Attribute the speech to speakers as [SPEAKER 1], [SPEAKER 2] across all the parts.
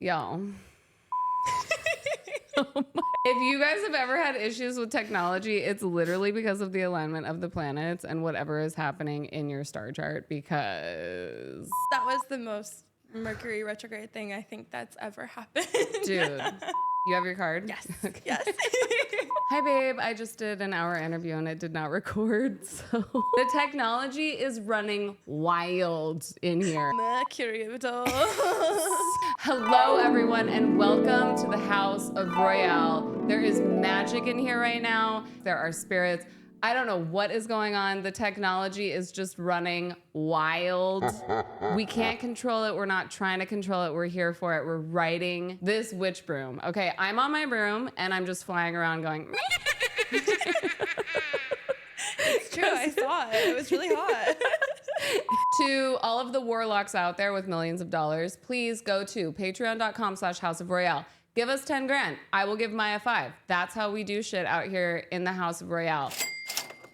[SPEAKER 1] Y'all. If you guys have ever had issues with technology, it's literally because of the alignment of the planets and whatever is happening in your star chart, because
[SPEAKER 2] that was the most Mercury retrograde thing I think that's ever happened.
[SPEAKER 1] Dude, you have your card?
[SPEAKER 2] Yes.
[SPEAKER 1] Okay.
[SPEAKER 2] Yes.
[SPEAKER 1] Hi, babe. I just did an hour interview and it did not record. So the technology is running wild in here.
[SPEAKER 2] Mercury.
[SPEAKER 1] Hello, everyone, and welcome to the House of Royale. There is magic in here right now. There are spirits. I don't know what is going on. The technology is just running wild. We can't control it. We're not trying to control it. We're here for it. We're riding this witch broom. Okay, I'm on my broom and I'm just flying around going.
[SPEAKER 2] It's true. I saw it. It was really hot.
[SPEAKER 1] To all of the warlocks out there with millions of dollars, please go to patreon.com/House of Royale. Give us 10 grand. I will give Maijah 5. That's how we do shit out here in the House of Royale.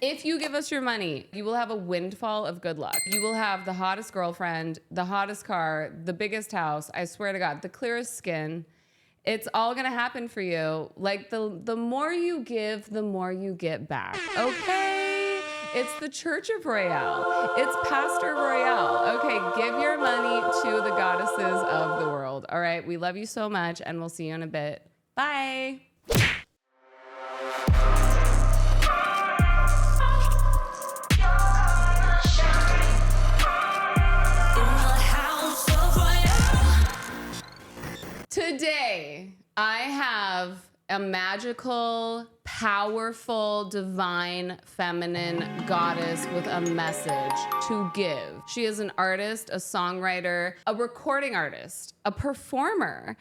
[SPEAKER 1] If you give us your money, you will have a windfall of good luck. You will have the hottest girlfriend, the hottest car, the biggest house, I swear to God, the clearest skin. It's all gonna happen for you. Like the more you give, the more you get back, okay? It's the Church of Royale. It's Pastor Royale. Okay, give your money to the goddesses of the world. All right, we love you so much and we'll see you in a bit. Bye. Today, I have a magical, powerful, divine, feminine goddess with a message to give. She is an artist, a songwriter, a recording artist, a performer.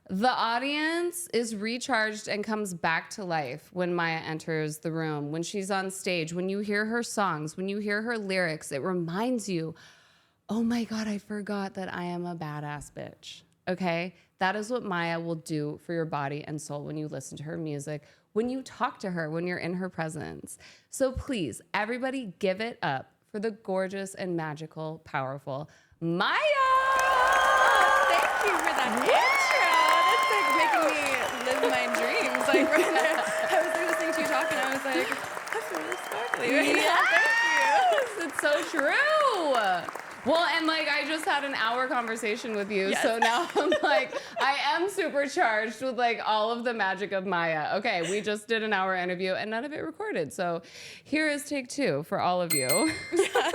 [SPEAKER 1] The audience is recharged and comes back to life when Maijah enters the room, when she's on stage, when you hear her songs, when you hear her lyrics, it reminds you, oh my God, I forgot that I am a badass bitch, okay? That is what Maijah will do for your body and soul when you listen to her music, when you talk to her, when you're in her presence. So please, everybody give it up for the gorgeous and magical, powerful Maijah!
[SPEAKER 2] Thank you for that intro. That's like making me live my dreams. Like right now, I was like listening to you talking, I was like, that's really sparkly right now. Thank you.
[SPEAKER 1] It's so true. Well, and like I just had an hour conversation with you, so now I'm like, I am supercharged with like all of the magic of Maijah. Okay, we just did an hour interview and none of it recorded. So here is take 2 for all of you.
[SPEAKER 2] Yeah.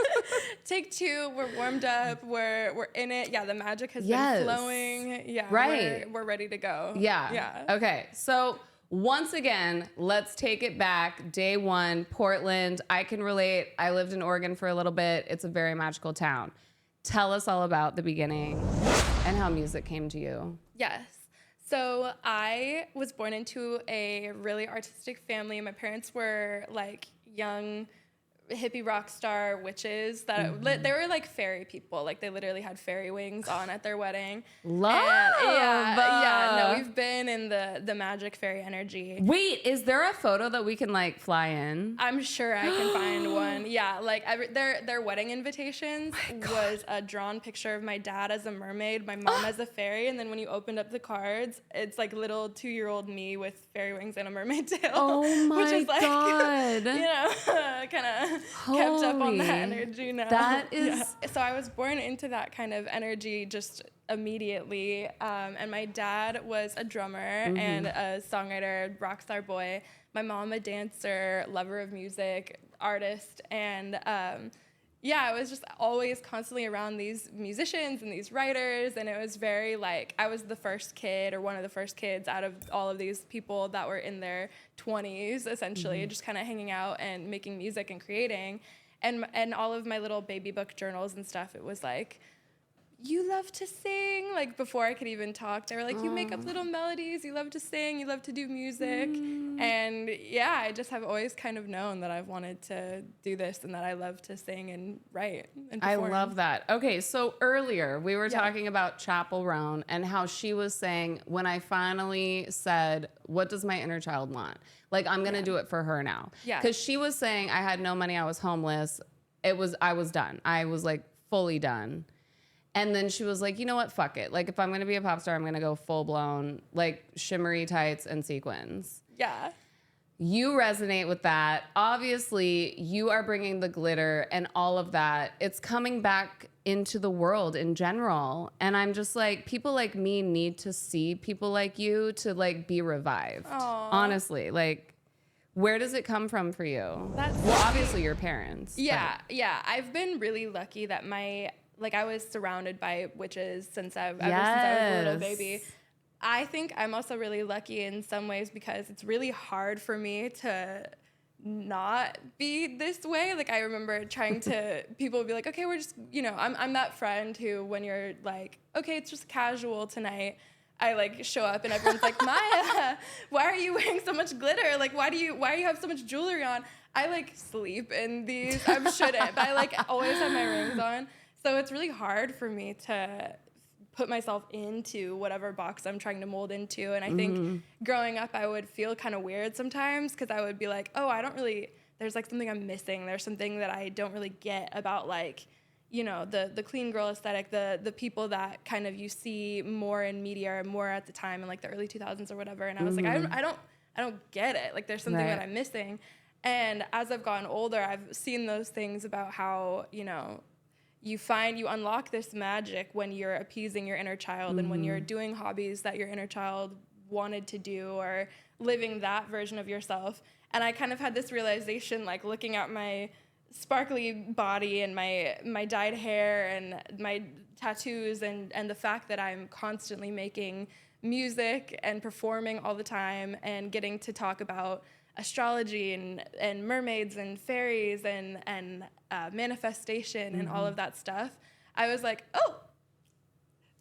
[SPEAKER 2] Take 2, we're warmed up, we're in it. Yeah, the magic has been flowing. Yeah,
[SPEAKER 1] right.
[SPEAKER 2] We're ready to go.
[SPEAKER 1] Yeah.
[SPEAKER 2] Yeah.
[SPEAKER 1] Okay, so once again, let's take it back. Day 1, Portland. I can relate. I lived in Oregon for a little bit. It's a very magical town. Tell us all about the beginning and how music came to you.
[SPEAKER 2] Yes. So I was born into a really artistic family. My parents were like young hippie rock star witches that they were like fairy people. Like they literally had fairy wings on at their wedding.
[SPEAKER 1] Love.
[SPEAKER 2] Yeah. No, we've been in the magic fairy energy.
[SPEAKER 1] Wait, is there a photo that we can like fly in?
[SPEAKER 2] I'm sure I can find one. Yeah, like their wedding invitations was a drawn picture of my dad as a mermaid, my mom as a fairy, and then when you opened up the cards, it's like little 2-year-old me with fairy wings and a mermaid tail.
[SPEAKER 1] Oh my
[SPEAKER 2] which is like,
[SPEAKER 1] God.
[SPEAKER 2] You know, kind of kept up on that energy now.
[SPEAKER 1] That is...
[SPEAKER 2] Yeah. So I was born into that kind of energy just immediately. And my dad was a drummer and a songwriter, rock star boy. My mom, a dancer, lover of music, artist. And I was just always constantly around these musicians and these writers. And it was very like, I was the first kid or one of the first kids out of all of these people that were in their 20s, essentially, just kind of hanging out and making music and creating. And all of my little baby book journals and stuff, it was like, you love to sing. Like before I could even talk, they were like, you make up little melodies, you love to sing, you love to do music. And yeah, I just have always kind of known that I've wanted to do this and that I love to sing and write and perform.
[SPEAKER 1] I love that. Okay, so earlier we were talking about Chapel Roan and how she was saying, when I finally said, what does my inner child want? Like, I'm gonna do it for her now. Yeah. Because she was saying, I had no money, I was homeless. I was done. I was like fully done. And then she was like, you know what? Fuck it. Like, if I'm going to be a pop star, I'm going to go full blown, like, shimmery tights and sequins.
[SPEAKER 2] Yeah.
[SPEAKER 1] You resonate with that. Obviously, you are bringing the glitter and all of that. It's coming back into the world in general. And I'm just like, people like me need to see people like you to, like, be revived.
[SPEAKER 2] Aww.
[SPEAKER 1] Honestly, like, where does it come from for you? Well, obviously your parents.
[SPEAKER 2] Yeah, yeah. I've been really lucky that I was surrounded by witches ever since I was a little baby. I think I'm also really lucky in some ways because it's really hard for me to not be this way. Like, I remember trying to, people would be like, okay, we're just, I'm that friend who, when you're like, okay, it's just casual tonight, I like show up and everyone's like, Maya, why are you wearing so much glitter? Like, why do you have so much jewelry on? I like sleep in these. I shouldn't, but I like always have my rings on. So it's really hard for me to put myself into whatever box I'm trying to mold into. And I think growing up, I would feel kind of weird sometimes because I would be like, oh, there's like something I'm missing. There's something that I don't really get about like, the clean girl aesthetic, the people that kind of you see more in media or more at the time in like the early 2000s or whatever. And I was like, I don't get it. Like there's something that I'm missing. And as I've gotten older, I've seen those things about how, you unlock this magic when you're appeasing your inner child and when you're doing hobbies that your inner child wanted to do or living that version of yourself. And I kind of had this realization, like looking at my sparkly body and my dyed hair and my tattoos and the fact that I'm constantly making music and performing all the time and getting to talk about astrology and mermaids and fairies and manifestation and all of that stuff, I was like, oh,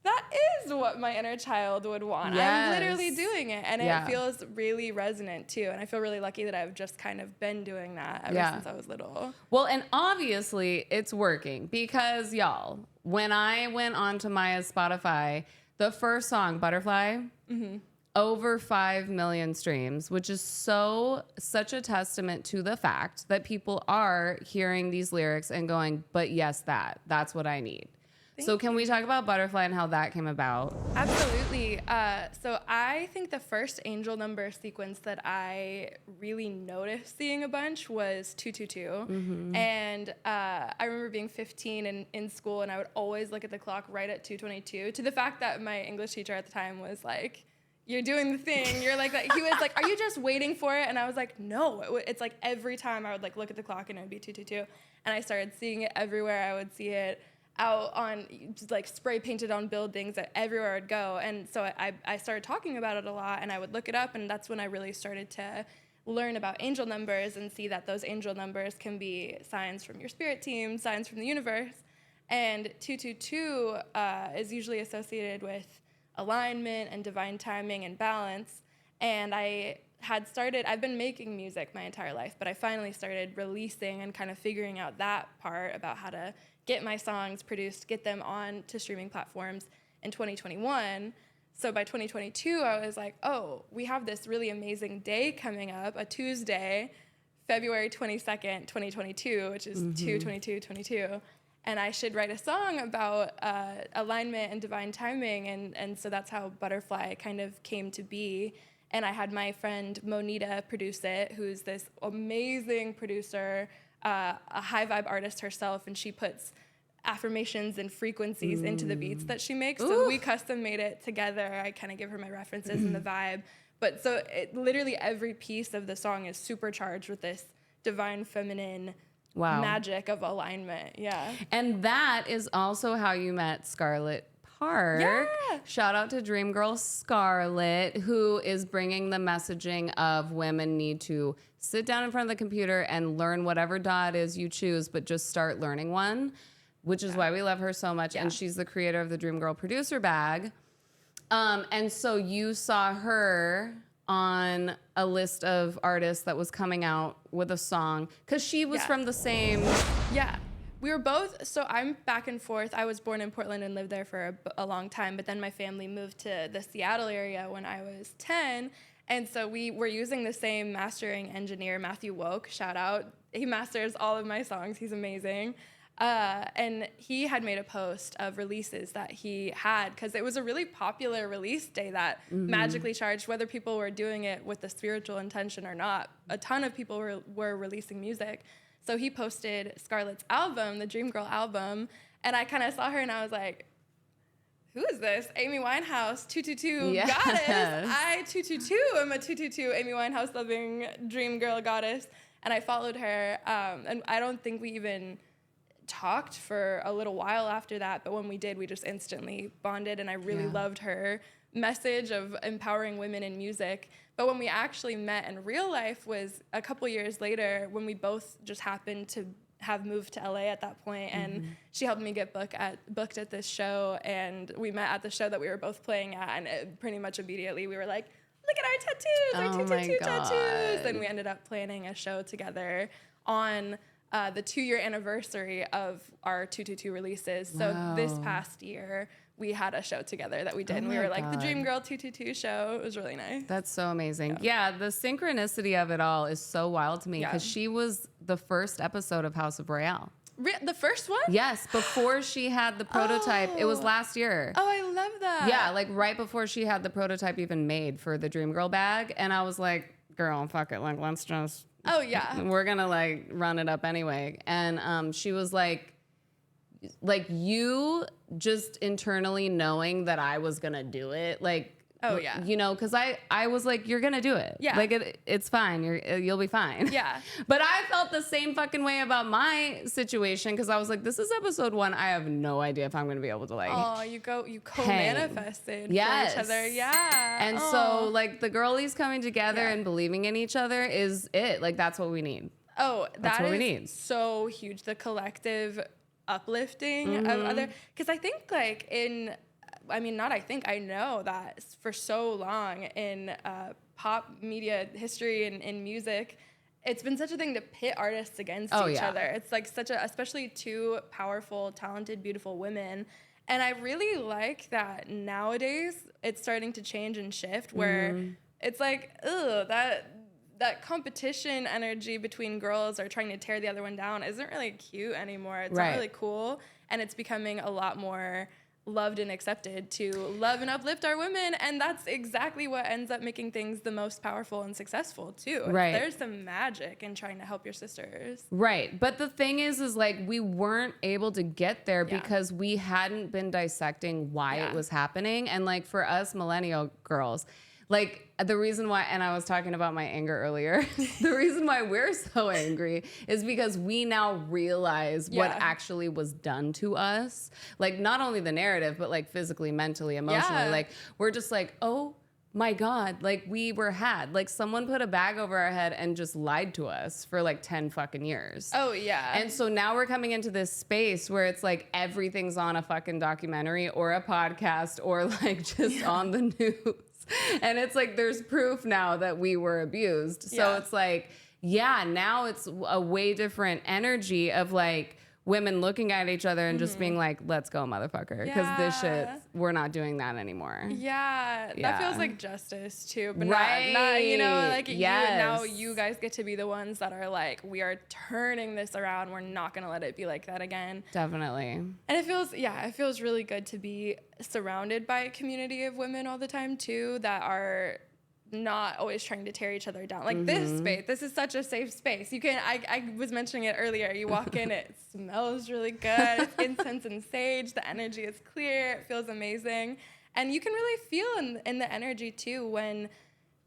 [SPEAKER 2] that is what my inner child would want. Yes. I'm literally doing it. And it feels really resonant too. And I feel really lucky that I've just kind of been doing that ever since I was little.
[SPEAKER 1] Well, and obviously it's working because y'all, when I went onto Maya's Spotify, the first song, Butterfly, over 5 million streams, which is such a testament to the fact that people are hearing these lyrics and going, but yes, that's what I need. So can we talk about Butterfly and how that came about?
[SPEAKER 2] Absolutely. So I think the first angel number sequence that I really noticed seeing a bunch was 222. And I remember being 15 and in school, and I would always look at the clock right at 222, to the fact that my English teacher at the time was like, you're doing the thing. You're like that. He was like, are you just waiting for it? And I was like, no. It's like every time I would like look at the clock and it would be 222. And I started seeing it everywhere. I would see it out on, just like spray painted on buildings everywhere I'd go. And so I started talking about it a lot, and I would look it up, and that's when I really started to learn about angel numbers and see that those angel numbers can be signs from your spirit team, signs from the universe. And 222 is usually associated with alignment and divine timing and balance. And I've been making music my entire life, but I finally started releasing and kind of figuring out that part about how to get my songs produced, get them on to streaming platforms in 2021. So by 2022, I was like, oh, we have this really amazing day coming up, a Tuesday, February 22nd, 2022, which is 2/22/22. And I should write a song about alignment and divine timing. And so that's how Butterfly kind of came to be. And I had my friend Monita produce it, who's this amazing producer, a high vibe artist herself, and she puts affirmations and frequencies into the beats that she makes. Ooh. So we custom made it together. I kind of give her my references and the vibe. But so literally every piece of the song is supercharged with this divine feminine magic of alignment. Yeah.
[SPEAKER 1] And that is also how you met Scarlett Park.
[SPEAKER 2] Yeah.
[SPEAKER 1] Shout out to Dream Girl Scarlett, who is bringing the messaging of women need to sit down in front of the computer and learn whatever dot is you choose, but just start learning one, which is why we love her so much. Yeah. And she's the creator of the Dream Girl Producer Bag. And so you saw her on a list of artists that was coming out with a song, because she was from the same...
[SPEAKER 2] Yeah. We were both, so I'm back and forth. I was born in Portland and lived there for a long time, but then my family moved to the Seattle area when I was 10, and so we were using the same mastering engineer, Matthew Woke, shout out. He masters all of my songs. He's amazing. And he had made a post of releases that he had, because it was a really popular release day that magically charged, whether people were doing it with a spiritual intention or not. A ton of people were releasing music. So he posted Scarlett's album, the Dream Girl album, and I kind of saw her and I was like, who is this? Amy Winehouse, 222 goddess. I, 222, am a 222 Amy Winehouse loving Dream Girl goddess. And I followed her, and I don't think we even talked for a little while after that, but when we did, we just instantly bonded, and I really loved her message of empowering women in music. But when we actually met in real life was a couple years later, when we both just happened to have moved to LA at that point, and she helped me get booked at this show, and we met at the show that we were both playing at, and pretty much immediately we were like, look at our tattoos, our 222 tattoos, and we ended up planning a show together on the 2-year anniversary of our 222 releases. So this past year, we had a show together that we did, and we were like the Dream Girl 222 show. It was really nice.
[SPEAKER 1] That's so amazing. Yeah, the synchronicity of it all is so wild to me, because she was the first episode of House of Royale.
[SPEAKER 2] The first one?
[SPEAKER 1] Yes, before she had the prototype. It was last year.
[SPEAKER 2] Oh, I love that.
[SPEAKER 1] Yeah, like right before she had the prototype even made for the Dream Girl bag. And I was like, girl, fuck it. Like, let's just...
[SPEAKER 2] Oh, yeah.
[SPEAKER 1] We're going to like run it up anyway. And she was like you just internally knowing that I was going to do it. Like,
[SPEAKER 2] oh, yeah.
[SPEAKER 1] You know, because I was like, you're going to do it.
[SPEAKER 2] Yeah.
[SPEAKER 1] Like, it's fine. You'll be fine.
[SPEAKER 2] Yeah.
[SPEAKER 1] But I felt the same fucking way about my situation, because I was like, this is episode 1. I have no idea if I'm going to be able to like.
[SPEAKER 2] Oh, you co-manifested for each other. Yeah.
[SPEAKER 1] And so like the girlies coming together and believing in each other is it. Like, that's what we need.
[SPEAKER 2] Oh,
[SPEAKER 1] that's what we need.
[SPEAKER 2] So huge. The collective uplifting of other, because I think like I know that for so long in pop media history and in music, it's been such a thing to pit artists against each other. It's like especially two powerful, talented, beautiful women. And I really like that nowadays it's starting to change and shift, where it's like, that competition energy between girls or trying to tear the other one down isn't really cute anymore. It's not really cool. And it's becoming a lot more loved and accepted to love and uplift our women. And that's exactly what ends up making things the most powerful and successful too.
[SPEAKER 1] Right.
[SPEAKER 2] There's some magic in trying to help your sisters.
[SPEAKER 1] Right. But the thing is like, we weren't able to get there because we hadn't been dissecting why it was happening. And like for us millennial girls, like the reason why, and I was talking about my anger earlier, the reason why we're so angry is because we now realize what actually was done to us. Like not only the narrative, but like physically, mentally, emotionally.
[SPEAKER 2] Yeah.
[SPEAKER 1] Like we're just like, oh my God, like we were had. Like someone put a bag over our head and just lied to us for like 10 fucking years.
[SPEAKER 2] Oh yeah.
[SPEAKER 1] And so now we're coming into this space where it's like everything's on a fucking documentary or a podcast or like just on the news. And it's like, there's proof now that we were abused. So it's like, now it's a way different energy of like women looking at each other and just being like, let's go, motherfucker. Because this shit, we're not doing that anymore.
[SPEAKER 2] Yeah, that feels like justice too. But
[SPEAKER 1] right.
[SPEAKER 2] not you know, like now you guys get to be the ones that are like, we are turning this around. We're not going to let it be like that again.
[SPEAKER 1] Definitely.
[SPEAKER 2] And it feels really good to be surrounded by a community of women all the time too, that are not always trying to tear each other down. Like this space, this is such a safe space. You can, I was mentioning it earlier, you walk in, it smells really good. It's incense and sage. The energy is clear. It feels amazing. And you can really feel in the energy too when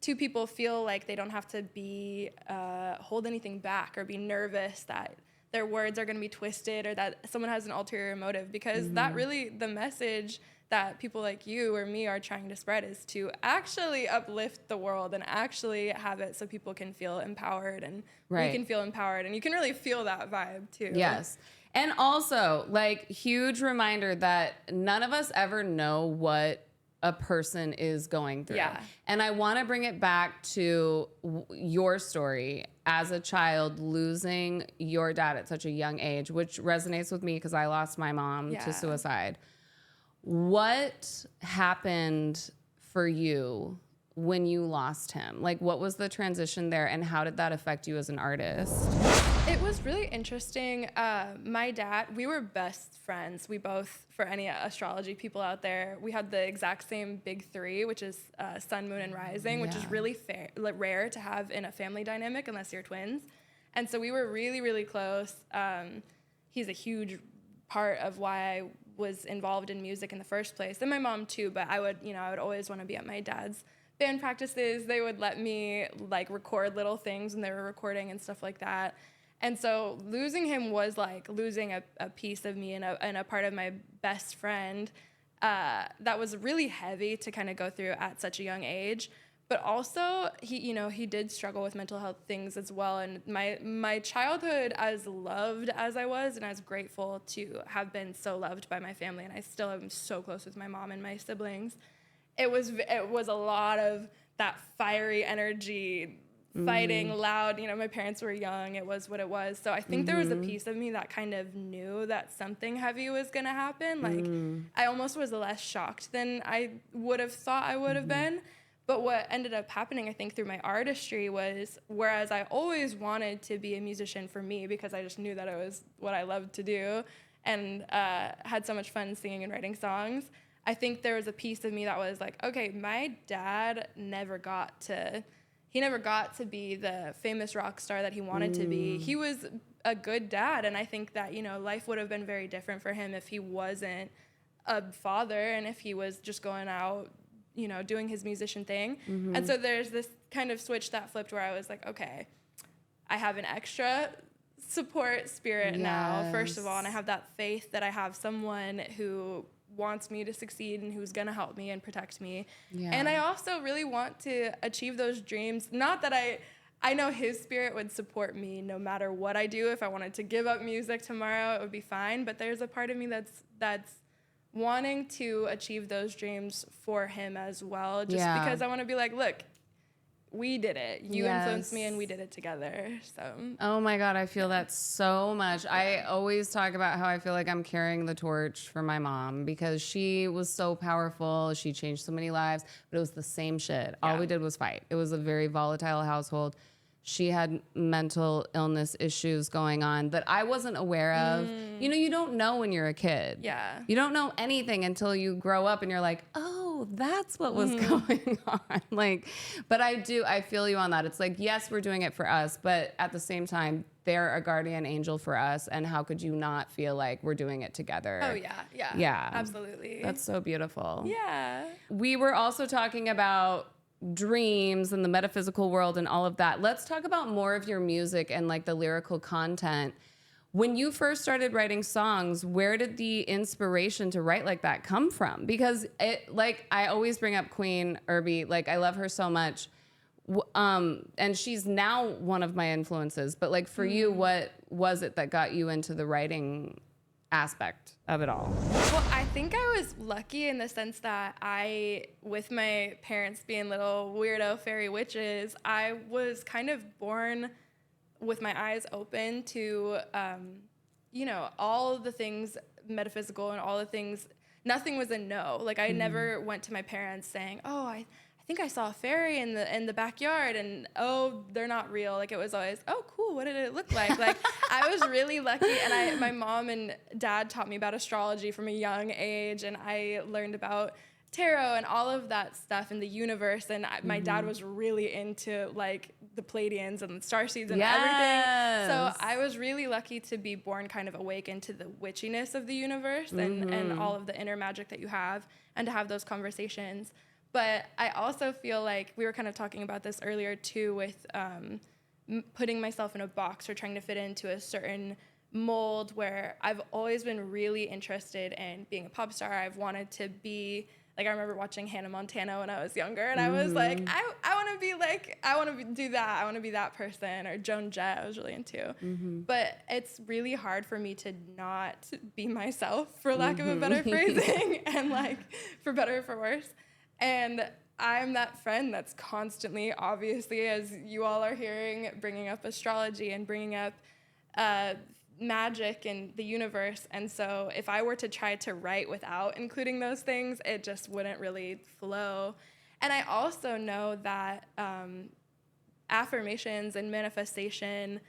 [SPEAKER 2] two people feel like they don't have to be, hold anything back or be nervous that their words are going to be twisted or that someone has an ulterior motive, because that really, the message that people like you or me are trying to spread is to actually uplift the world and actually have it so people can feel empowered and we can feel empowered, and you can really feel that vibe too.
[SPEAKER 1] Yes. And also, like, huge reminder that none of us ever know what a person is going through.
[SPEAKER 2] Yeah.
[SPEAKER 1] And I want to bring it back to your story as a child, losing your dad at such a young age, which resonates with me because I lost my mom to suicide. What happened for you when you lost him? Like, what was the transition there, and how did that affect you as an artist?
[SPEAKER 2] It was really interesting. My dad, we were best friends. We both, for any astrology people out there, we had the exact same big three, which is sun, moon, and rising, which is really rare to have in a family dynamic unless you're twins. And so we were really, really close. He's a huge part of why I was involved in music in the first place, and my mom too. But I would always want to be at my dad's band practices. They would let me like record little things when they were recording and stuff like that. And so losing him was like losing a piece of me and a part of my best friend that was really heavy to kind of go through at such a young age. But also he did struggle with mental health things as well. And my childhood, as loved as I was and as grateful to have been so loved by my family, and I still am so close with my mom and my siblings, it was a lot of that fiery energy, fighting loud. My parents were young. It was what it was. So I think there was a piece of me that kind of knew that something heavy was going to happen. Like I almost was less shocked than I would have thought I would have been. But what ended up happening, I think, through my artistry was, whereas I always wanted to be a musician for me because I just knew that it was what I loved to do and had so much fun singing and writing songs, I think there was a piece of me that was like, okay, my dad never got to be the famous rock star that he wanted to be. He was a good dad, and I think that, life would have been very different for him if he wasn't a father and if he was just going out, doing his musician thing. And so there's this kind of switch that flipped where I was like, okay, I have an extra support spirit now, first of all, and I have that faith that I have someone who wants me to succeed and who's gonna help me and protect me. And I also really want to achieve those dreams. Not that I know his spirit would support me no matter what I do. If I wanted to give up music tomorrow, it would be fine. But there's a part of me that's wanting to achieve those dreams for him as well, just because I want to be like, look, we did it. You influenced me and we did it together. So.
[SPEAKER 1] Oh my God, I feel that so much. I always talk about how I feel like I'm carrying the torch for my mom because she was so powerful. She changed so many lives, but it was the same shit. All we did was fight. It was a very volatile household. She had mental illness issues going on that I wasn't aware of. You don't know when you're a kid.
[SPEAKER 2] Yeah.
[SPEAKER 1] You don't know anything until you grow up and you're like, oh, that's what was going on. But I feel you on that. It's like, yes, we're doing it for us, but at the same time, they're a guardian angel for us. And how could you not feel like we're doing it together?
[SPEAKER 2] Oh, yeah. Absolutely.
[SPEAKER 1] That's so beautiful.
[SPEAKER 2] Yeah.
[SPEAKER 1] We were also talking about dreams and the metaphysical world and all of that. Let's talk about more of your music and like the lyrical content. When you first started writing songs, where did the inspiration to write like that come from? Because I always bring up Queen Irby. Like I love her so much. And she's now one of my influences, but like for you, what was it that got you into the writing aspect of it all?
[SPEAKER 2] Well, I think I was lucky in the sense that with my parents being little weirdo fairy witches, I was kind of born with my eyes open to, all the things metaphysical and all the things. Nothing was a no. Like I never went to my parents saying, "Oh, I think I saw a fairy in the backyard," and oh, they're not real. Like it was always, "Oh, cool. What did it look like?" Like I was really lucky, and my mom and dad taught me about astrology from a young age, and I learned about tarot and all of that stuff in the universe. And my dad was really into like the Pleiadians and the starseeds and everything. So I was really lucky to be born kind of awake into the witchiness of the universe and all of the inner magic that you have, and to have those conversations. But I also feel like we were kind of talking about this earlier too with putting myself in a box or trying to fit into a certain mold, where I've always been really interested in being a pop star. I've wanted to be, like, I remember watching Hannah Montana when I was younger, and I was like, I want to be like, I want to do that. I want to be that person. Or Joan Jett I was really into. But it's really hard for me to not be myself, for lack of a better phrasing, and like, for better or for worse. And I'm that friend that's constantly, obviously, as you all are hearing, bringing up astrology and bringing up magic and the universe. And so if I were to try to write without including those things, it just wouldn't really flow. And I also know that affirmations and manifestation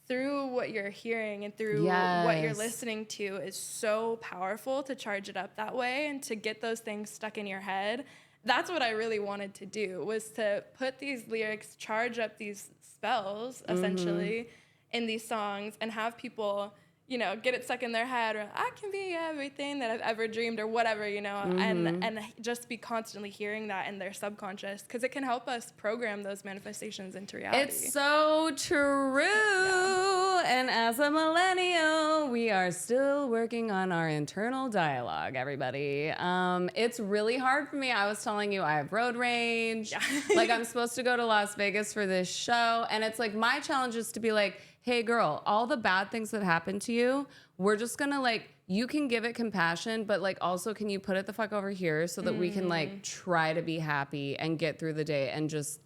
[SPEAKER 2] through what you're hearing and through what you're listening to is so powerful to charge it up that way and to get those things stuck in your head. That's what I really wanted to do, was to put these lyrics, charge up these spells, essentially, in these songs and have people, you know, get it stuck in their head, or I can be everything that I've ever dreamed, or whatever, you know, and just be constantly hearing that in their subconscious, because it can help us program those manifestations into reality.
[SPEAKER 1] It's so true. Yeah. And as a millennial, we are still working on our internal dialogue, everybody. It's really hard for me. I was telling you, I have road rage. Yeah. Like, I'm supposed to go to Las Vegas for this show, and it's like, my challenge is to be like, hey girl, all the bad things that happened to you, we're just gonna, like, you can give it compassion, but like, also, can you put it the fuck over here so that we can like try to be happy and get through the day and just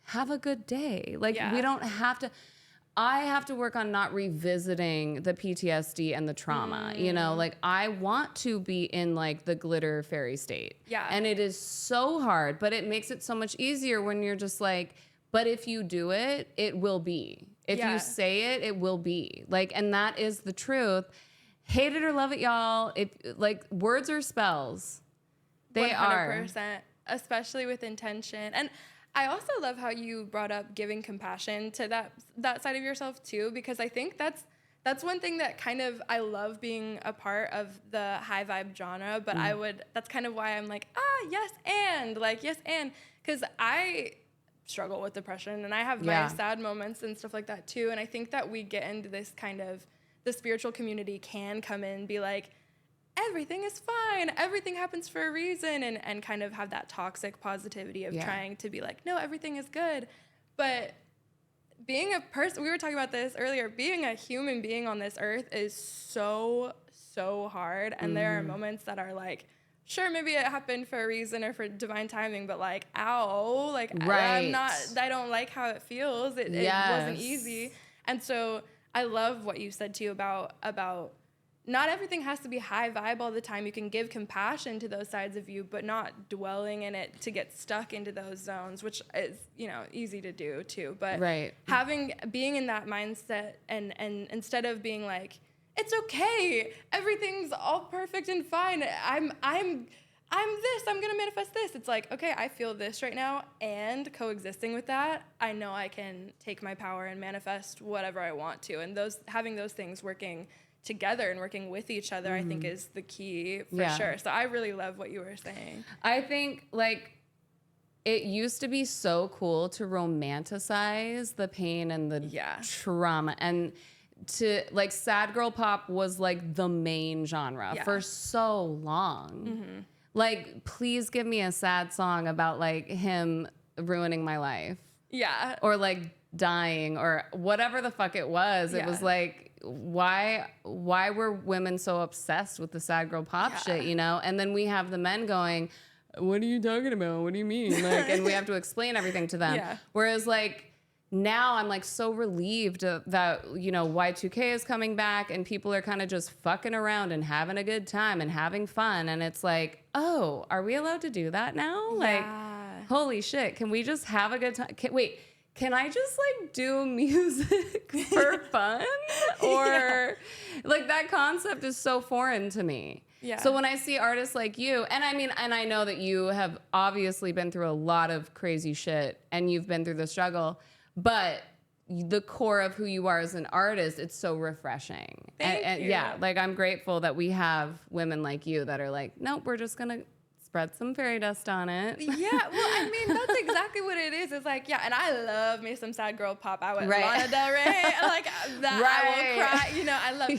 [SPEAKER 1] have a good day. Like, we don't have to, I have to work on not revisiting the PTSD and the trauma, you know, like, I want to be in like the glitter fairy state. Yeah. And it is so hard, but it makes it so much easier when you're just like, but if you do it, it will be. If you say it, it will be. Like, and that is the truth. Hate it or love it, y'all. Like, words are spells. They 100%, are.
[SPEAKER 2] Especially with intention. And I also love how you brought up giving compassion to that side of yourself too, because I think that's one thing that kind of, I love being a part of the high vibe genre, but that's kind of why I'm like, yes, and, because I struggle with depression and I have my sad moments and stuff like that too. And I think that we get into this kind of, the spiritual community can come in and be like, everything is fine, everything happens for a reason, and kind of have that toxic positivity of trying to be like, no, everything is good. But being a person, we were talking about this earlier, being a human being on this earth is so, so hard. And there are moments that are like, sure, maybe it happened for a reason or for divine timing, but like, ow, like, I don't like how it feels. It wasn't easy. And so I love what you said too about not everything has to be high vibe all the time. You can give compassion to those sides of you, but not dwelling in it to get stuck into those zones, which is, you know, easy to do too. But being in that mindset and instead of being like, it's okay, everything's all perfect and fine, I'm this, I'm gonna manifest this. It's like, okay, I feel this right now, and coexisting with that, I know I can take my power and manifest whatever I want to. And having those things working together and working with each other, I think is the key for sure. So I really love what you were saying.
[SPEAKER 1] I think, like, it used to be so cool to romanticize the pain and the trauma, and to, like, sad girl pop was like the main genre for so long. Like, please give me a sad song about like him ruining my life. Yeah. Or like dying or whatever the fuck it was. It was like, why were women so obsessed with the sad girl pop shit, you know? And then we have the men going, what are you talking about? What do you mean? Like, and we have to explain everything to them. Whereas like, now I'm like so relieved that, you know, Y2K is coming back and people are kind of just fucking around and having a good time and having fun. And it's like, oh, are we allowed to do that now? Like, holy shit, can we just have a good time? Can I just like do music for fun? Or like, that concept is so foreign to me. Yeah. So when I see artists like you, and I mean, and I know that you have obviously been through a lot of crazy shit and you've been through the struggle, but the core of who you are as an artist, it's so refreshing.
[SPEAKER 2] Thank you.
[SPEAKER 1] Yeah, like, I'm grateful that we have women like you that are like, nope, we're just gonna spread some fairy dust on it.
[SPEAKER 2] Yeah, well, I mean, that's exactly what it is. It's like, and I love me some sad girl pop. I went Lana Del Rey, like that. I will cry. You know, I love.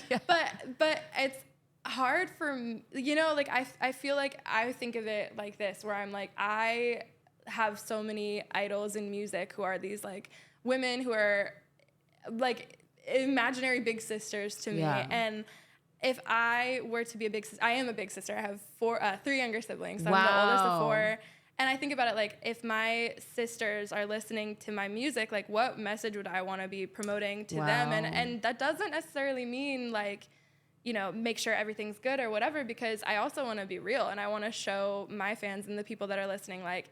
[SPEAKER 2] But it's hard for me, you know, like I feel like I think of it like this, where I'm like, I have so many idols in music who are these like women who are like imaginary big sisters to me. And if I were to be a big sister, I am a big sister. I have 3 younger siblings. So I'm the oldest of 4. And I think about it like, if my sisters are listening to my music, like, what message would I want to be promoting to them? And that doesn't necessarily mean like, you know, make sure everything's good or whatever, because I also want to be real and I want to show my fans and the people that are listening, like,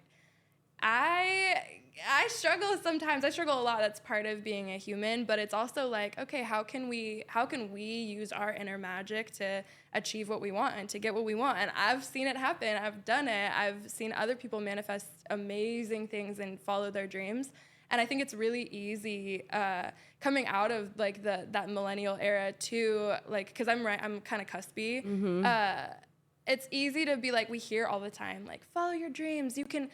[SPEAKER 2] I struggle sometimes. I struggle a lot. That's part of being a human, but it's also like, okay, how can we use our inner magic to achieve what we want and to get what we want? And I've seen it happen. I've done it. I've seen other people manifest amazing things and follow their dreams. And I think it's really easy coming out of like that millennial era to like, because I'm kind of cuspy. It's easy to be like, we hear all the time, like, follow your dreams. You can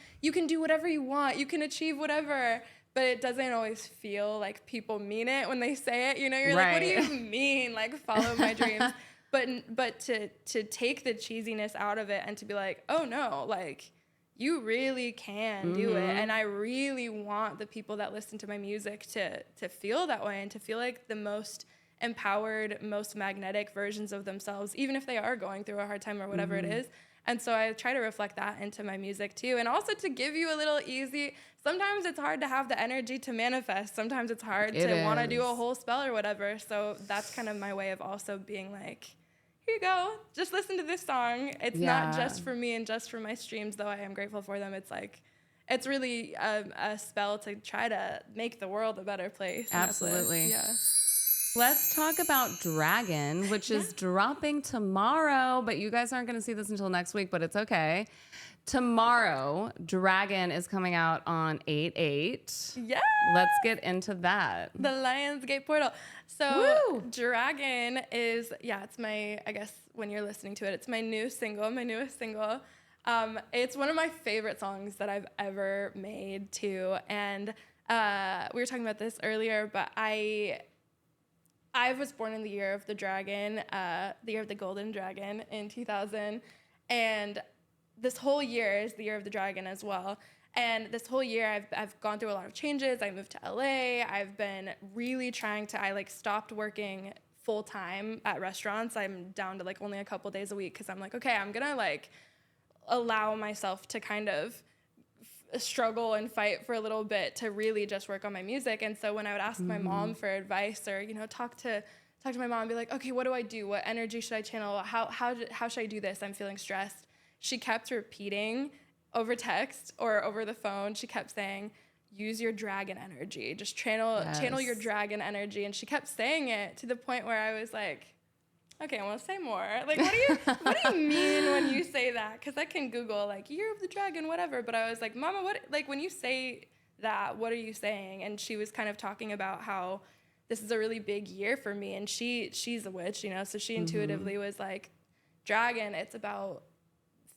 [SPEAKER 2] do whatever you want. You can achieve whatever. But it doesn't always feel like people mean it when they say it. You know, you're like, what do you mean? Like, follow my dreams. But to take the cheesiness out of it and to be like, oh no, like, you really can do it. And I really want the people that listen to my music to feel that way and to feel like the most empowered, most magnetic versions of themselves, even if they are going through a hard time or whatever it is. And so I try to reflect that into my music too. And also to give you a little easy, sometimes it's hard to have the energy to manifest. Sometimes it's hard to want to do a whole spell or whatever. So that's kind of my way of also being like, here you go, just listen to this song. It's not just for me and just for my streams, though I am grateful for them. It's like, it's really a spell to try to make the world a better place.
[SPEAKER 1] Absolutely.
[SPEAKER 2] Yeah.
[SPEAKER 1] Let's talk about Dragon, which is dropping tomorrow, but you guys aren't going to see this until next week, but it's okay. Tomorrow, Dragon is coming out on 8/8.
[SPEAKER 2] Yeah.
[SPEAKER 1] Let's get into that.
[SPEAKER 2] The Lionsgate portal. So Dragon is, it's my, I guess when you're listening to it, it's my newest single. It's one of my favorite songs that I've ever made too. And we were talking about this earlier, but I was born in the year of the dragon, the year of the golden dragon in 2000. And this whole year is the year of the dragon as well. And this whole year I've gone through a lot of changes. I moved to LA. I've been really trying to, I like stopped working full time at restaurants. I'm down to like only a couple days a week because I'm like, okay, I'm going to like allow myself to kind of struggle and fight for a little bit to really just work on my music. And so when I would ask my mom for advice or, you know, talk to my mom and be like, okay, what do I do? What energy should I channel? How should I do this? I'm feeling stressed. She kept repeating over text or over the phone. She kept saying, use your dragon energy, just channel your dragon energy. And she kept saying it to the point where I was like, okay, I want to say more. Like, what do you mean when you say that? Because I can Google, like, year of the dragon, whatever. But I was like, Mama, what, like, when you say that, what are you saying? And she was kind of talking about how this is a really big year for me. And she's a witch, you know, so she intuitively was like, dragon, it's about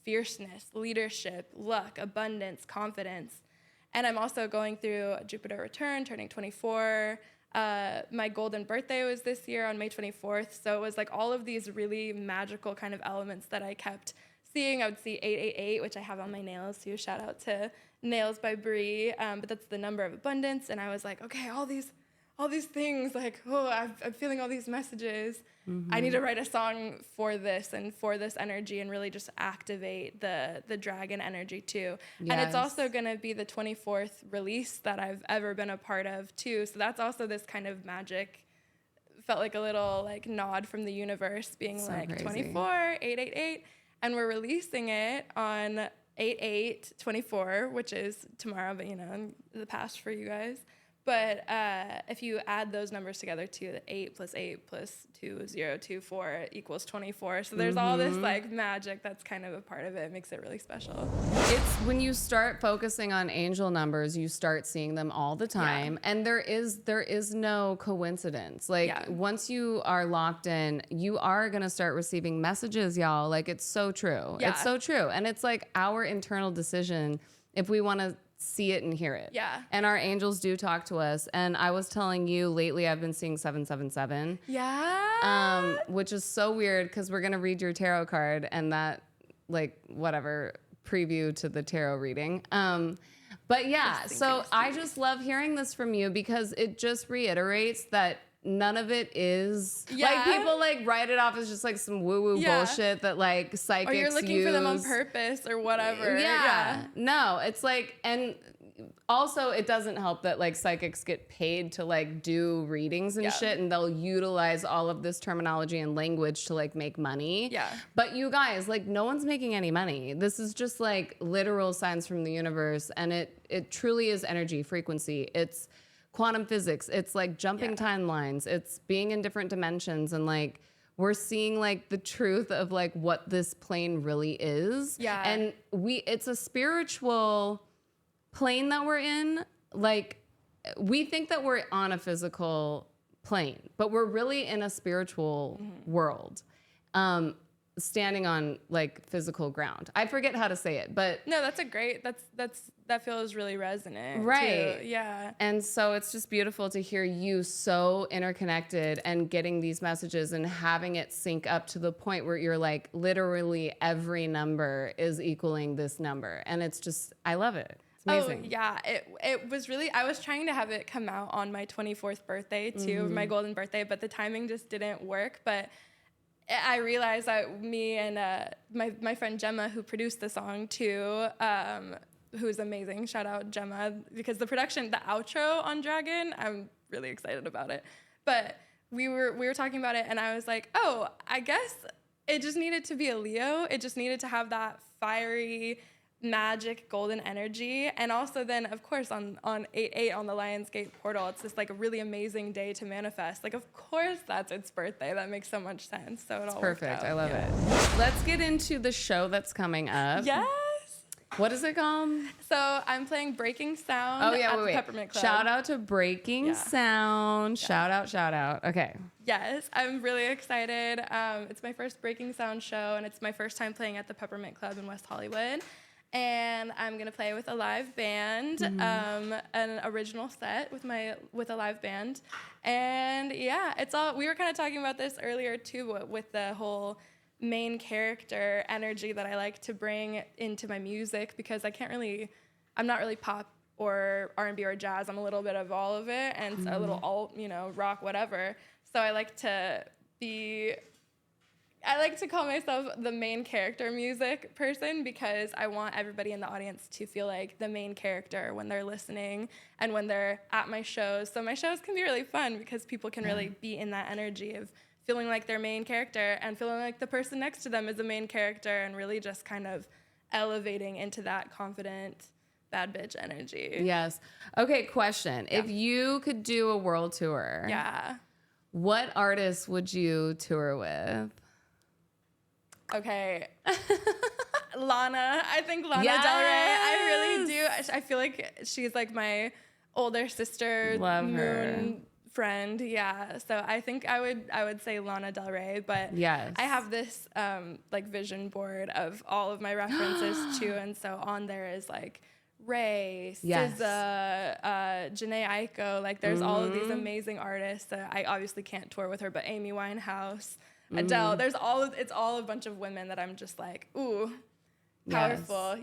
[SPEAKER 2] fierceness, leadership, luck, abundance, confidence. And I'm also going through Jupiter return, turning 24. My golden birthday was this year on May 24th. So it was like all of these really magical kind of elements that I kept seeing. I would see 888, which I have on my nails too. Shout out to Nails by Brie. But that's the number of abundance. And I was like, okay, all these things, like, I'm feeling all these messages. I need to write a song for this and for this energy and really just activate the dragon energy too. Yes. And it's also going to be the 24th release that I've ever been a part of too. So that's also this kind of magic, felt like a little like nod from the universe being so like crazy. 24, 888. And we're releasing it on 8/8/24, which is tomorrow, but you know, in the past for you guys. But if you add those numbers together to 8 + 8 + 2, 0, 2, 4 equals 24. So there's all this like magic that's kind of a part of it. It makes it really special.
[SPEAKER 1] It's when you start focusing on angel numbers, you start seeing them all the time. Yeah. And there is no coincidence. Like once you are locked in, you are going to start receiving messages, y'all. Like it's so true. Yeah. It's so true. And it's like our internal decision if we want to see it and hear it.
[SPEAKER 2] Yeah.
[SPEAKER 1] And our angels do talk to us. And I was telling you lately, I've been seeing 777.
[SPEAKER 2] Yeah.
[SPEAKER 1] Which is so weird because we're going to read your tarot card and that like whatever preview to the tarot reading. But yeah, so I just love hearing this from you because it just reiterates that none of it is.
[SPEAKER 2] Yeah.
[SPEAKER 1] Like, people like write it off as just like some woo-woo bullshit that like psychics
[SPEAKER 2] Or you're looking for them on purpose or whatever.
[SPEAKER 1] Yeah. No, it's like, and also it doesn't help that like psychics get paid to like do readings and shit, and they'll utilize all of this terminology and language to like make money.
[SPEAKER 2] Yeah.
[SPEAKER 1] But you guys, like, no one's making any money. This is just like literal signs from the universe, and it truly is energy, frequency. It's quantum physics. It's like jumping timelines. It's being in different dimensions, and like we're seeing like the truth of like what this plane really is.
[SPEAKER 2] Yeah.
[SPEAKER 1] And it's a spiritual plane that we're in. Like, we think that we're on a physical plane, but we're really in a spiritual world, standing on like physical ground. I forget how to say it, but
[SPEAKER 2] no, that feels really resonant.
[SPEAKER 1] Right.
[SPEAKER 2] Too. Yeah.
[SPEAKER 1] And so it's just beautiful to hear you so interconnected and getting these messages and having it sync up to the point where you're like, literally every number is equaling this number. And it's just, I love it. It's amazing.
[SPEAKER 2] Oh, yeah. It was really, I was trying to have it come out on my 24th birthday too, my golden birthday, but the timing just didn't work. But I realized that me and my friend Gemma, who produced the song too, who's amazing, shout out Gemma, because the outro on Dragon, I'm really excited about it. But we were talking about it, and I was like, oh, I guess it just needed to be a Leo. It just needed to have that fiery, magic, golden energy. And also then, of course, on 8/8 on the Lionsgate portal, it's just like a really amazing day to manifest. Like, of course, that's its birthday. That makes so much sense. So it all worked
[SPEAKER 1] Perfect.
[SPEAKER 2] out.
[SPEAKER 1] I love it. Let's get into the show that's coming up.
[SPEAKER 2] Yes.
[SPEAKER 1] What is it called?
[SPEAKER 2] So I'm playing Breaking Sound at the Peppermint Club.
[SPEAKER 1] Shout out to Breaking Sound. Yeah. Shout out. Okay.
[SPEAKER 2] Yes, I'm really excited. It's my first Breaking Sound show, and it's my first time playing at the Peppermint Club in West Hollywood. And I'm gonna play with a live band, an original set with a live band. And yeah, it's all, we were kind of talking about this earlier too, with the whole main character energy that I like to bring into my music, because I'm not really pop or R&B or jazz. I'm a little bit of all of it, and a little alt, rock, whatever. So I like to call myself the main character music person, because I want everybody in the audience to feel like the main character when they're listening and when they're at my shows. So my shows can be really fun because people can really be in that energy of feeling like their main character and feeling like the person next to them is the main character, and really just kind of elevating into that confident bad bitch energy.
[SPEAKER 1] Yes. Okay, question. Yeah. If you could do a world tour, what artists would you tour with?
[SPEAKER 2] Okay. Lana. I think Lana Del Rey. I really do. I feel like she's like my older sister.
[SPEAKER 1] Love
[SPEAKER 2] moon
[SPEAKER 1] her.
[SPEAKER 2] Friend. Yeah. So I think I would say Lana Del Rey, but
[SPEAKER 1] yes.
[SPEAKER 2] I have this like vision board of all of my references too, and so on there is like Ray, SZA, Janae Aiko. Like there's all of these amazing artists that I obviously can't tour with her, but Amy Winehouse, Adele. It's all a bunch of women that I'm just like, ooh, powerful.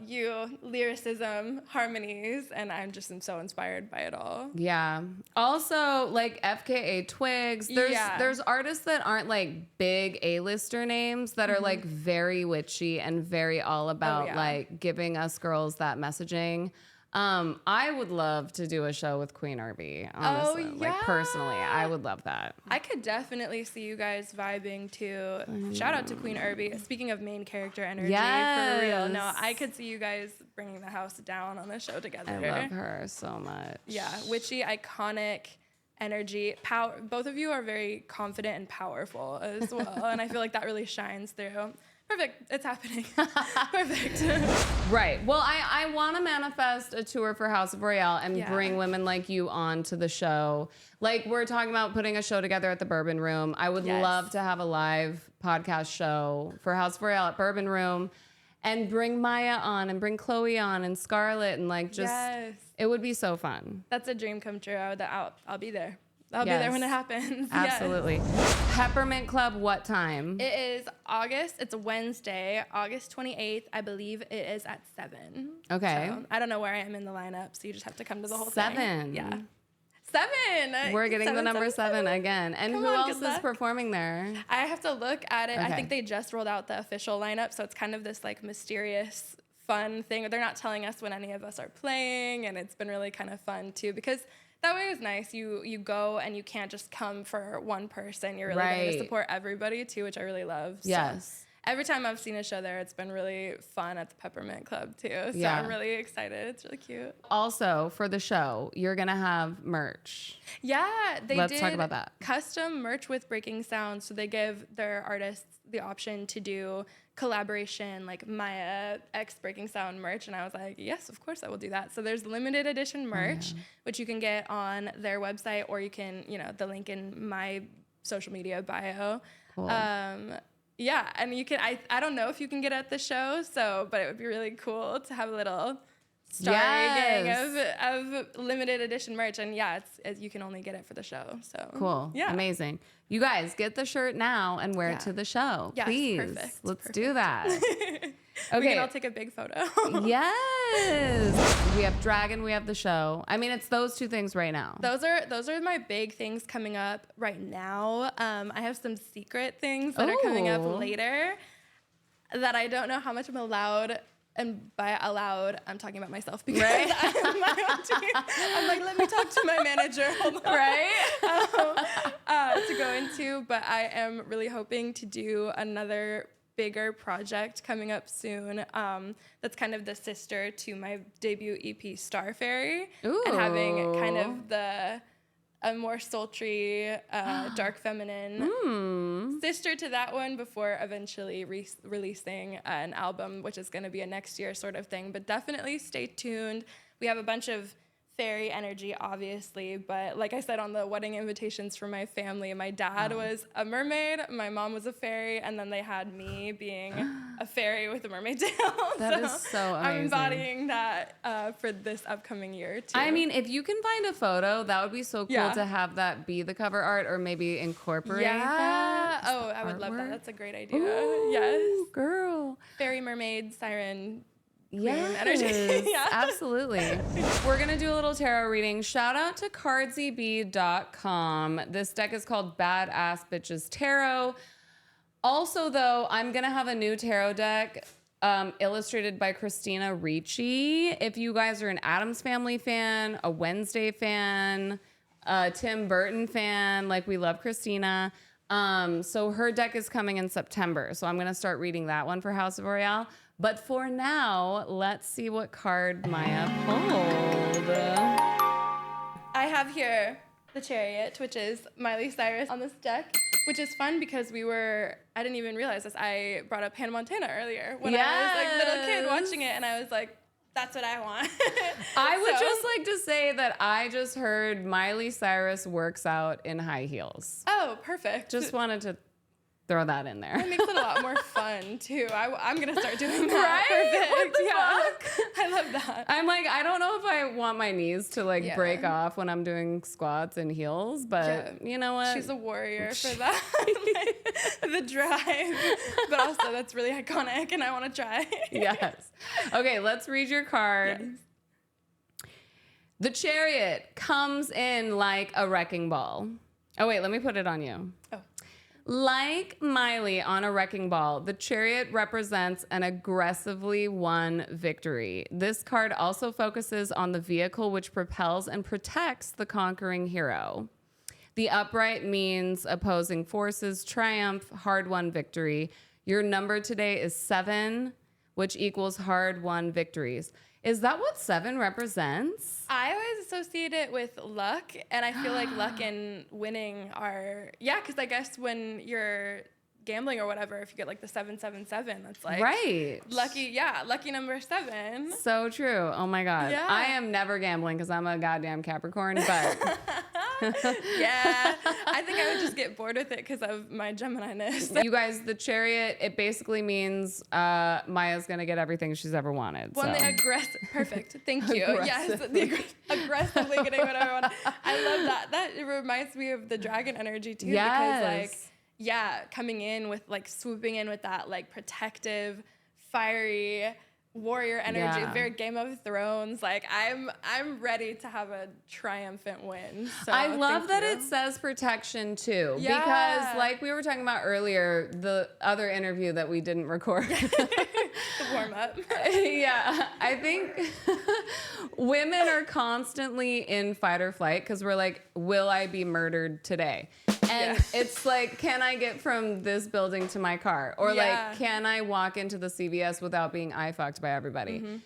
[SPEAKER 2] Lyricism, harmonies, and I'm so inspired by it all.
[SPEAKER 1] Yeah. Also, like FKA Twigs. There's artists that aren't like big A-lister names that are like very witchy and very all about like giving us girls that messaging. I would love to do a show with Queen Irby, honestly.
[SPEAKER 2] Oh, yeah.
[SPEAKER 1] Like personally, I would love that.
[SPEAKER 2] I could definitely see you guys vibing too. Shout out to Queen Irby. Speaking of main character energy, for real. No, I could see you guys bringing the house down on the show together.
[SPEAKER 1] I love her so much.
[SPEAKER 2] Yeah, witchy, iconic energy. Power. Both of you are very confident and powerful as well, and I feel like that really shines through. Perfect. It's happening. Perfect.
[SPEAKER 1] Right. Well, I want to manifest a tour for House of Royale and bring women like you on to the show. Like, we're talking about putting a show together at the Bourbon Room. I would love to have a live podcast show for House of Royale at Bourbon Room and bring Maijah on and bring Chloe on and Scarlett and like just, it would be so fun.
[SPEAKER 2] That's a dream come true. I'll be there. I'll be there when it happens.
[SPEAKER 1] Absolutely. Yes. Peppermint Club, what time?
[SPEAKER 2] It is August. It's a Wednesday, August 28th. I believe it is at 7.
[SPEAKER 1] Okay.
[SPEAKER 2] So I don't know where I am in the lineup, so you just have to come to the whole
[SPEAKER 1] 7.
[SPEAKER 2] thing. Yeah. 7.
[SPEAKER 1] We're getting the number 7
[SPEAKER 2] 7.
[SPEAKER 1] again. And
[SPEAKER 2] Come
[SPEAKER 1] who
[SPEAKER 2] on,
[SPEAKER 1] else
[SPEAKER 2] good
[SPEAKER 1] is
[SPEAKER 2] luck.
[SPEAKER 1] performing there?
[SPEAKER 2] I have to look at it.
[SPEAKER 1] Okay.
[SPEAKER 2] I think they just rolled out the official lineup, so it's kind of this like mysterious, fun thing. They're not telling us when any of us are playing, and it's been really kind of fun too, because that way it was nice. You go and you can't just come for one person. You're really going to support everybody too, which I really love.
[SPEAKER 1] Yes.
[SPEAKER 2] So every time I've seen a show there, it's been really fun at the Peppermint Club too. So
[SPEAKER 1] Yeah.
[SPEAKER 2] I'm really excited. It's really cute.
[SPEAKER 1] Also, for the show, you're going to have merch.
[SPEAKER 2] Yeah, they
[SPEAKER 1] Let's
[SPEAKER 2] did
[SPEAKER 1] talk about that.
[SPEAKER 2] custom merch with Breaking Sound. So they give their artists the option to do collaboration, like Maijah X Breaking Sound merch. And I was like, yes, of course I will do that. So there's limited edition merch, which you can get on their website, or you can, the link in my social media bio.
[SPEAKER 1] Cool.
[SPEAKER 2] Yeah, and you can, I don't know if you can get at the show, but it would be really cool to have a little starry gang of limited edition merch. And yeah, you can only get it for the show. So
[SPEAKER 1] Cool.
[SPEAKER 2] Yeah.
[SPEAKER 1] Amazing. You guys, get the shirt now and wear it to the show.
[SPEAKER 2] Yes,
[SPEAKER 1] Please.
[SPEAKER 2] perfect,
[SPEAKER 1] Let's do that.
[SPEAKER 2] We can all take a big photo.
[SPEAKER 1] Yes. We have Dragon, we have the show. I mean, it's those two things right now.
[SPEAKER 2] Those are my big things coming up right now. I have some secret things that are coming up later that I don't know how much I'm allowed. And by allowed, I'm talking about myself because I'm my own team. I'm like, let me talk to my manager. Hold on. To go into, but I am really hoping to do another bigger project coming up soon. That's kind of the sister to my debut EP, Star Fairy, and having kind of a more sultry, dark feminine sister to that one before eventually releasing an album, which is going to be a next year sort of thing. But definitely stay tuned. We have a bunch of fairy energy, obviously, but like I said on the wedding invitations for my family, my dad was a mermaid, my mom was a fairy, and then they had me being a fairy with a mermaid tail.
[SPEAKER 1] That is so amazing.
[SPEAKER 2] I'm embodying that for this upcoming year too.
[SPEAKER 1] I mean, if you can find a photo, that would be so cool to have that be the cover art, or maybe incorporate that.
[SPEAKER 2] Oh, I would love that.
[SPEAKER 1] artwork.
[SPEAKER 2] That's a great idea.
[SPEAKER 1] Ooh,
[SPEAKER 2] Yes.
[SPEAKER 1] girl.
[SPEAKER 2] Fairy, mermaid, siren.
[SPEAKER 1] Yes,
[SPEAKER 2] energy. Yeah.
[SPEAKER 1] Absolutely. We're going to do a little tarot reading. Shout out to cardseb.com. This deck is called Badass Bitches Tarot. Also, though, I'm going to have a new tarot deck illustrated by Christina Ricci. If you guys are an Addams Family fan, a Wednesday fan, a Tim Burton fan, like we love Christina. So her deck is coming in September. So I'm going to start reading that one for House of Royale. But for now, let's see what card Maijah pulled.
[SPEAKER 2] I have here the Chariot, which is Miley Cyrus on this deck, which is fun because I didn't even realize this. I brought up Hannah Montana earlier when I was like a little kid watching it, and I was like, that's what I want.
[SPEAKER 1] I would just like to say that I just heard Miley Cyrus works out in high heels.
[SPEAKER 2] Oh, perfect.
[SPEAKER 1] Just wanted to throw that in there.
[SPEAKER 2] It makes it a lot more fun too. I'm gonna start doing that.
[SPEAKER 1] Right?
[SPEAKER 2] Perfect.
[SPEAKER 1] What the fuck?
[SPEAKER 2] I love that.
[SPEAKER 1] I'm like, I don't know if I want my knees to like break off when I'm doing squats in heels, but you know what?
[SPEAKER 2] She's a warrior for that. The drive. But also that's really iconic and I want to try.
[SPEAKER 1] Yes. Okay, let's read your card.
[SPEAKER 2] Yes.
[SPEAKER 1] The Chariot comes in like a wrecking ball. Oh, wait, let me put it on you.
[SPEAKER 2] Oh.
[SPEAKER 1] Like Miley on a wrecking ball, the Chariot represents an aggressively won victory. This card also focuses on the vehicle which propels and protects the conquering hero. The upright means opposing forces, triumph, hard-won victory. Your number today is 7, which equals hard-won victories. Is that what 7 represents?
[SPEAKER 2] I always associate it with luck, and I feel like luck and winning are, because I guess when you're gambling or whatever, if you get like the 777, that's like lucky number 7.
[SPEAKER 1] So true. Oh my God.
[SPEAKER 2] Yeah.
[SPEAKER 1] I am never gambling because I'm a goddamn Capricorn, but
[SPEAKER 2] Yeah, I think I would just get bored with it because of my Gemini-ness.
[SPEAKER 1] you guys, the Chariot, it basically means Maya's gonna get everything she's ever wanted.
[SPEAKER 2] One,
[SPEAKER 1] so.
[SPEAKER 2] the aggressive, perfect, thank you. Yes, the aggressively getting what I want. I love that. That it reminds me of the dragon energy too, because like, coming in with like swooping in with that like protective, fiery, warrior energy,
[SPEAKER 1] Yeah.
[SPEAKER 2] very Game of Thrones. Like I'm ready to have a triumphant win. So
[SPEAKER 1] I love that
[SPEAKER 2] you.
[SPEAKER 1] it says protection too,
[SPEAKER 2] Yeah.
[SPEAKER 1] because like we were talking about earlier, the other interview that we didn't record.
[SPEAKER 2] The warm up.
[SPEAKER 1] Yeah, I think women are constantly in fight or flight because we're like, will I be murdered today? And it's like, can I get from this building to my car? Or like, can I walk into the CVS without being eye fucked by everybody?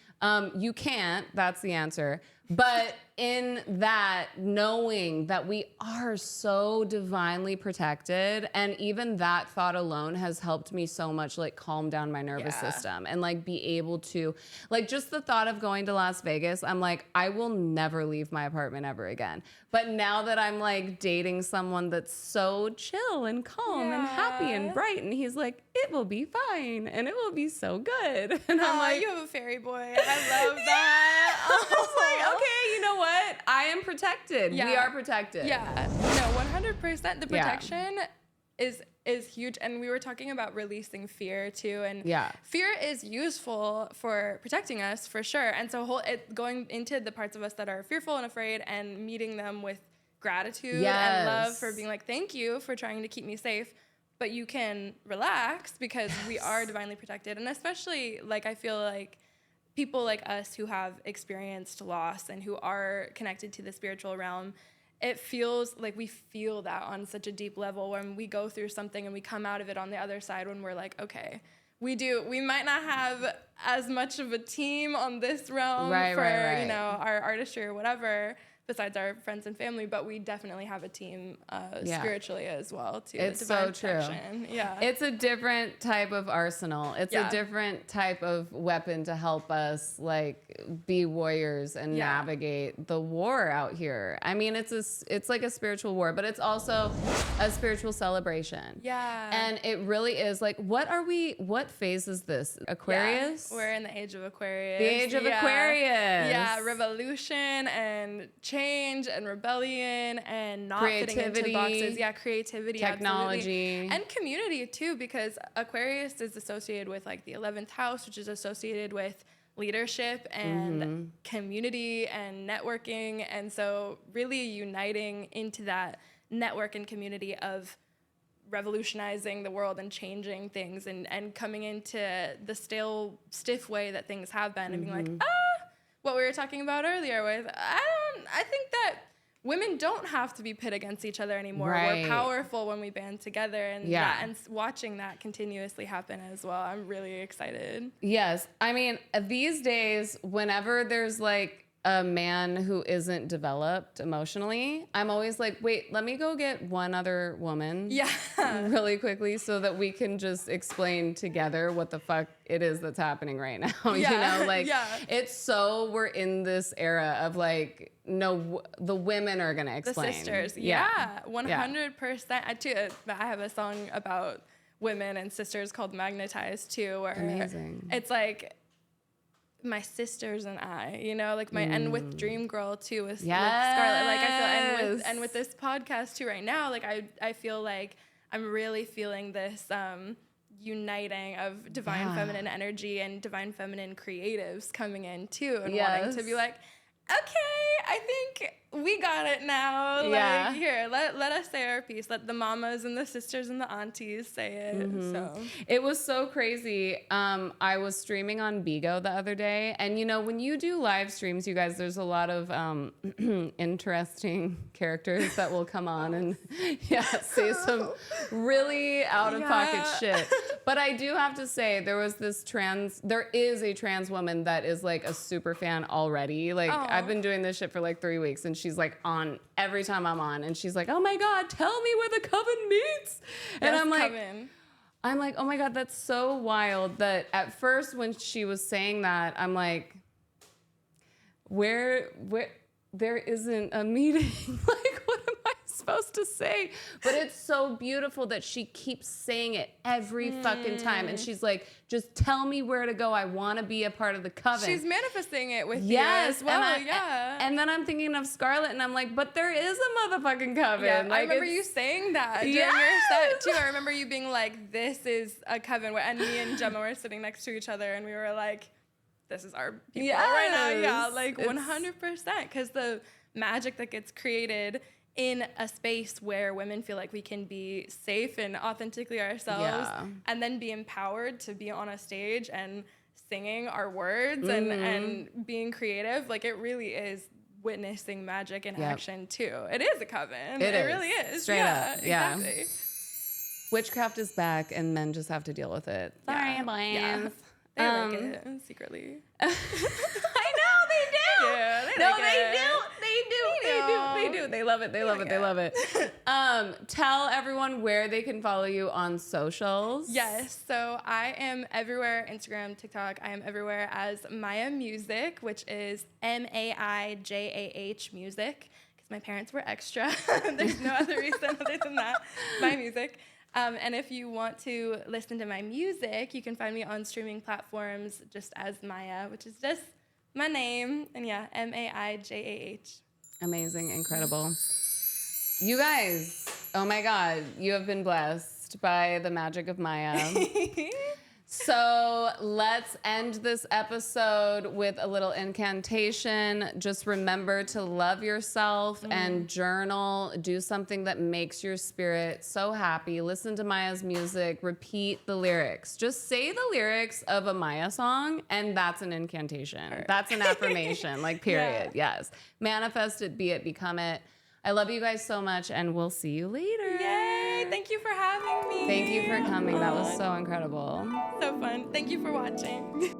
[SPEAKER 1] You can't, that's the answer. But in that, knowing that we are so divinely protected, and even that thought alone has helped me so much, like calm down my nervous system and like be able to, like just the thought of going to Las Vegas, I'm like, I will never leave my apartment ever again. But now that I'm like dating someone that's so chill and calm and happy and bright, and he's like, it will be fine and it will be so good. And I'm like,
[SPEAKER 2] you have a fairy boy. I love that.
[SPEAKER 1] I was like, okay, you know what? I am protected. We are protected.
[SPEAKER 2] Yeah. No, 100%. The protection is huge. And we were talking about releasing fear too. And fear is useful for protecting us for sure. And so going into the parts of us that are fearful and afraid and meeting them with gratitude and love for being like, thank you for trying to keep me safe. But you can relax because we are divinely protected. And especially like, I feel like people like us who have experienced loss and who are connected to the spiritual realm, it feels like we feel that on such a deep level when we go through something and we come out of it on the other side when we're like, okay, we might not have as much of a team on this realm for you know, our artistry or whatever, besides our friends and family, but we definitely have a team spiritually as well too.
[SPEAKER 1] It's so true.
[SPEAKER 2] Yeah.
[SPEAKER 1] It's a different type of arsenal. It's a different type of weapon to help us like be warriors and navigate the war out here. I mean, it's like a spiritual war, but it's also a spiritual celebration.
[SPEAKER 2] Yeah.
[SPEAKER 1] And it really is like, what phase is this? Aquarius?
[SPEAKER 2] Yeah. We're in the age of Aquarius.
[SPEAKER 1] The age of Aquarius.
[SPEAKER 2] Yeah, revolution and change and rebellion and not fitting into boxes. Yeah, creativity,
[SPEAKER 1] technology,
[SPEAKER 2] absolutely. And community too, because Aquarius is associated with like the 11th house, which is associated with leadership and community and networking. And so really uniting into that network and community of revolutionizing the world and changing things and coming into the stiff way that things have been and being like, what we were talking about earlier with, I think that women don't have to be pit against each other anymore. We're powerful when we band together, and and watching that continuously happen as well. I'm really excited.
[SPEAKER 1] Yes. I mean, these days, whenever there's like a man who isn't developed emotionally, I'm always like, wait, let me go get one other woman really quickly so that we can just explain together what the fuck it is that's happening right now. You know, like it's so, we're in this era of like, no, the women are going to explain.
[SPEAKER 2] The sisters. 100%. I have a song about women and sisters called Magnetized too, where it's like, my sisters and I, you know, like and with Dream Girl too, with Scarlett, like I feel, and with this podcast too right now, like I feel like I'm really feeling this uniting of divine feminine energy and divine feminine creatives coming in too, and wanting to be like, okay, I think we got it now. Like, here, let us say our piece. Let the mamas and the sisters and the aunties say it. So
[SPEAKER 1] it was so crazy. I was streaming on Bigo the other day, and you know, when you do live streams, you guys, there's a lot of interesting characters that will come on and say some really out of pocket shit. But I do have to say, there is a trans woman that is like a super fan already. Like I've been doing this shit for like 3 weeks, and she's like on every time I'm on, and she's like, oh my God, tell me where the coven meets. And I'm like, oh my God, that's so wild that at first when she was saying that, I'm like, where there isn't a meeting. Like, what am I supposed to say? But it's so beautiful that she keeps saying it every fucking time. And she's like, just tell me where to go. I want to be a part of the coven.
[SPEAKER 2] She's manifesting it with you as well.
[SPEAKER 1] And then I'm thinking of Scarlett, and I'm like, but there is a motherfucking coven.
[SPEAKER 2] Yeah,
[SPEAKER 1] like,
[SPEAKER 2] I remember you saying that during your set too. I remember you being like, this is a coven. And me and Gemma were sitting next to each other, and we were like, this is our people right now. Yeah,
[SPEAKER 1] Yes.
[SPEAKER 2] like 100%. Because the magic that gets created in a space where women feel like we can be safe and authentically ourselves, and then be empowered to be on a stage and singing our words and being creative, like it really is witnessing magic in action too. It is a coven. It really is.
[SPEAKER 1] Straight up. Yeah.
[SPEAKER 2] Exactly.
[SPEAKER 1] Witchcraft is back, and men just have to deal with it. Sorry, boys.
[SPEAKER 2] Yeah. They like it secretly.
[SPEAKER 1] I know they do.
[SPEAKER 2] Yeah,
[SPEAKER 1] No,
[SPEAKER 2] like
[SPEAKER 1] they
[SPEAKER 2] it.
[SPEAKER 1] do. They do. They love it. They love it. They love it. Tell everyone where they can follow you on socials.
[SPEAKER 2] Yes, so I am everywhere, Instagram, TikTok. I am everywhere as Maijah Music, which is Maijah Music, because my parents were extra. There's no other reason other than that. My music. And if you want to listen to my music, you can find me on streaming platforms just as Maijah, which is just my name. And yeah, Maijah.
[SPEAKER 1] Amazing. Incredible. You guys, oh my God, you have been blessed by the magic of Maijah. So let's end this episode with a little incantation. Just remember to love yourself and journal. Do something that makes your spirit so happy. Listen to Maijah's music. Repeat the lyrics. Just say the lyrics of a Maijah song, and that's an incantation. That's an affirmation, like period. Yes. Manifest it, be it, become it. I love you guys so much, and we'll see you later.
[SPEAKER 2] Yay! Thank you for having me.
[SPEAKER 1] Thank you for coming. That was so incredible.
[SPEAKER 2] So fun. Thank you for watching.